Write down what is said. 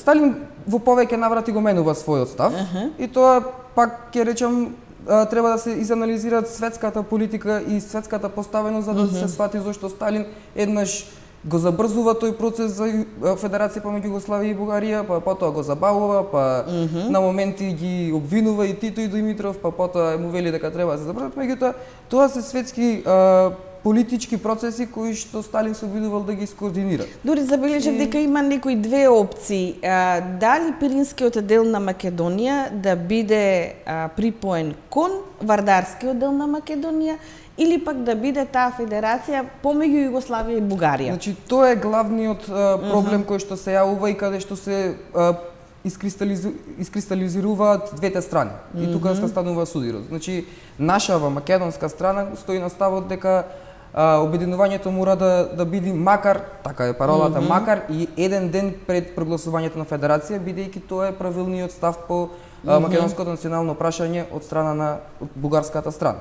Сталин во повеќе наврати го менува својот став и тоа пак ќе речам треба да се изанализираат светската политика и светската поставеност за да се свати зошто Сталин еднаш го забрзува тој процес за федерација помеѓу Југославија и Бугарија, па потоа го забавува, па на моменти ги обвинува и Тито и Димитров, па потоа му вели дека треба да се забрзат, меѓутоа тоа се светски политички процеси кои што Сталин се обидувал да ги скоординира. Дури забележав дека има некои две опции. Дали Пиринскиот дел на Македонија да биде припоен кон Вардарскиот дел на Македонија или пак да биде таа федерација помеѓу Југославија и Бугарија? Значи тоа е главниот проблем кој што се јавува и каде што се искристализираат двете страни. И тука станува судирот. Значи нашава македонска страна стои на ставот дека обединувањето мора да биде макар, така е паролата, макар и еден ден пред прогласувањето на федерација, бидејќи тоа е правилниот став по македонското национално прашање од страна на бугарската страна.